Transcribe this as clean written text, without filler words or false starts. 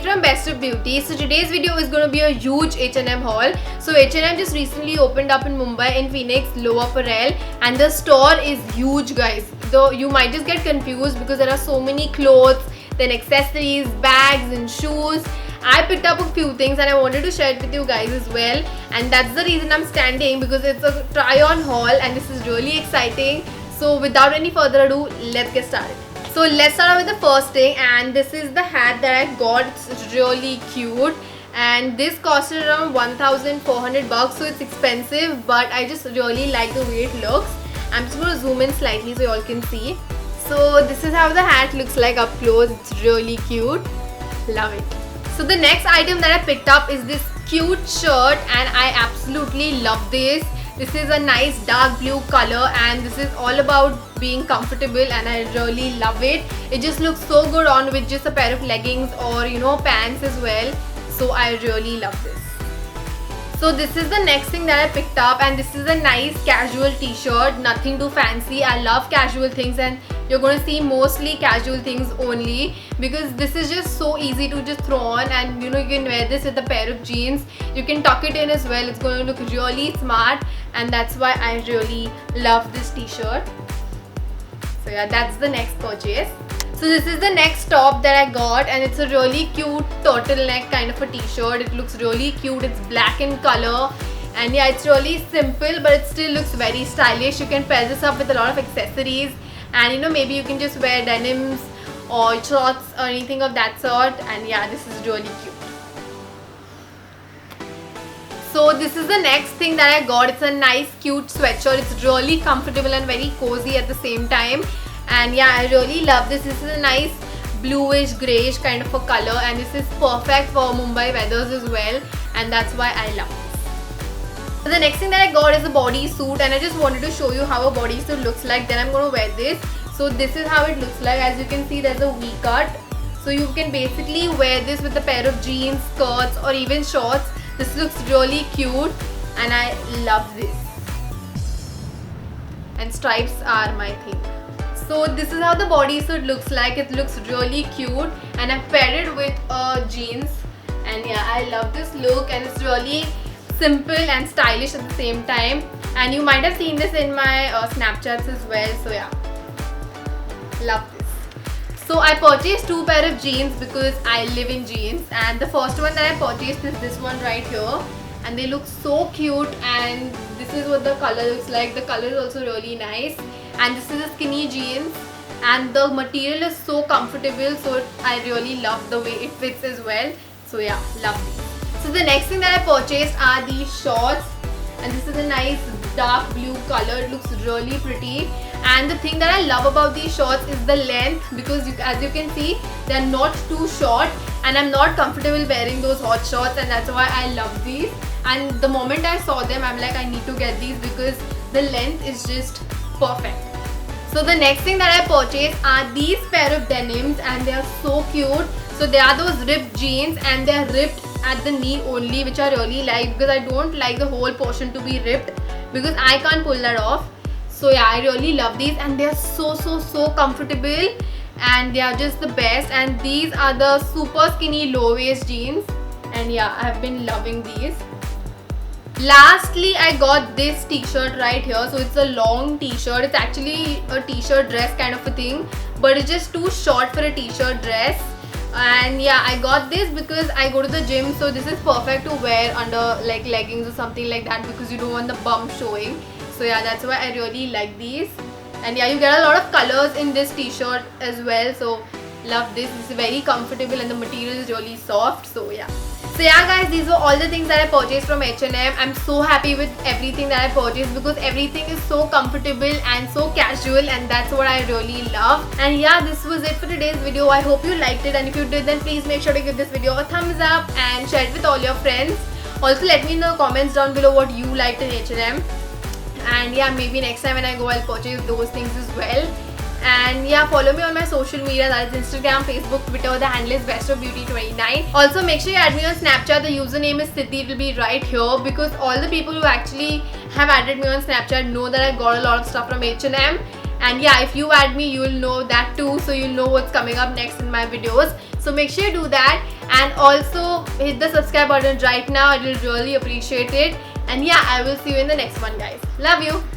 from Best of Beauty. So today's video is going to be a huge H&M haul. So H&M just recently opened up in Mumbai in Phoenix, Lower Parel, and the store is huge, guys. Though you might just get confused because there are so many clothes, then accessories, bags and shoes. I picked up a few things and I wanted to share it with you guys as well, and that's the reason I'm standing, because it's a try-on haul and this is really exciting. So without any further ado, let's get started. So let's start out with the first thing, and this is the hat that I got. It's really cute and this costed around 1,400 bucks, so it's expensive, but I just really like the way it looks. I'm just going to zoom in slightly so you all can see. So this is how the hat looks like up close. It's really cute. Love it. So the next item that I picked up is this cute shirt, and I absolutely love this. This is a nice dark blue color and this is all about being comfortable, and I really love it. It just looks so good on with just a pair of leggings or pants as well. So I really love this. So this is the next thing that I picked up, and this is a nice casual t-shirt, nothing too fancy. I love casual things and you're going to see mostly casual things only, because this is just so easy to just throw on, and you can wear this with a pair of jeans. You can tuck it in as well. It's going to look really smart, and that's why I really love this t-shirt. So yeah, that's the next purchase. So this is the next top that I got, and it's a really cute turtleneck kind of a t-shirt. It looks really cute. It's black in color, and yeah, it's really simple but it still looks very stylish. You can pair this up with a lot of accessories, and maybe you can just wear denims or shorts or anything of that sort, and yeah, this is really cute. So this is the next thing that I got. It's a nice cute sweatshirt. It's really comfortable and very cozy at the same time, and yeah, I really love this. This is a nice bluish grayish kind of a color, and this is perfect for Mumbai weathers as well, and that's why I love this. So the next thing that I got is a bodysuit, and I just wanted to show you how a bodysuit looks like. Then I'm going to wear this. So this is how it looks like. As you can see, there's a V-cut. So you can basically wear this with a pair of jeans, skirts or even shorts. This looks really cute and I love this. And stripes are my thing. So this is how the bodysuit looks like. It looks really cute, and I've paired it with jeans, and yeah, I love this look, and it's really simple and stylish at the same time, and you might have seen this in my Snapchats as well. So yeah, love this. So I purchased two pair of jeans because I live in jeans, and the first one that I purchased is this one right here, and they look so cute, and this is what the color looks like. The color is also really nice, and this is a skinny jeans, and the material is so comfortable, so I really love the way it fits as well. So yeah, love these. So the next thing that I purchased are these shorts, and this is a nice dark blue color. It looks really pretty, and the thing that I love about these shorts is the length, because as you can see, they are not too short, and I'm not comfortable wearing those hot shorts, and that's why I love these. And the moment I saw them, I'm like, I need to get these because the length is just perfect. So the next thing that I purchased are these pair of denims, and they are so cute. So they are those ripped jeans, and they are ripped at the knee only, which I really like, because I don't like the whole portion to be ripped because I can't pull that off. So yeah, I really love these, and they are so comfortable, and they are just the best. And these are the super skinny low waist jeans, and yeah, I have been loving these. Lastly, I got this t-shirt right here. So it's a long t-shirt. It's actually a t-shirt dress kind of a thing, but it's just too short for a t-shirt dress. And yeah, I got this because I go to the gym, so this is perfect to wear under like leggings or something like that, because you don't want the bum showing. So yeah, that's why I really like these. And yeah, you get a lot of colors in this t-shirt as well, so love this. This is very comfortable and the material is really soft. So yeah. So yeah guys, these were all the things that I purchased from H&M. I'm so happy with everything that I purchased because everything is so comfortable and so casual, and that's what I really love. And yeah, this was it for today's video. I hope you liked it, and if you did, then please make sure to give this video a thumbs up and share it with all your friends. Also, let me know in the comments down below what you liked in H&M. And yeah, maybe next time when I go, I'll purchase those things as well. And yeah, follow me on my social media, that is Instagram, Facebook, Twitter. The handle is bestofbeauty29. Also, make sure you add me on Snapchat. The username is Siddhi. It will be right here, because all the people who actually have added me on Snapchat know that I got a lot of stuff from H&M. And yeah, if you add me, you will know that too, so you'll know what's coming up next in my videos. So make sure you do that. and also hit the subscribe button right now. I will really appreciate it. And yeah, I will see you in the next one, guys. Love you.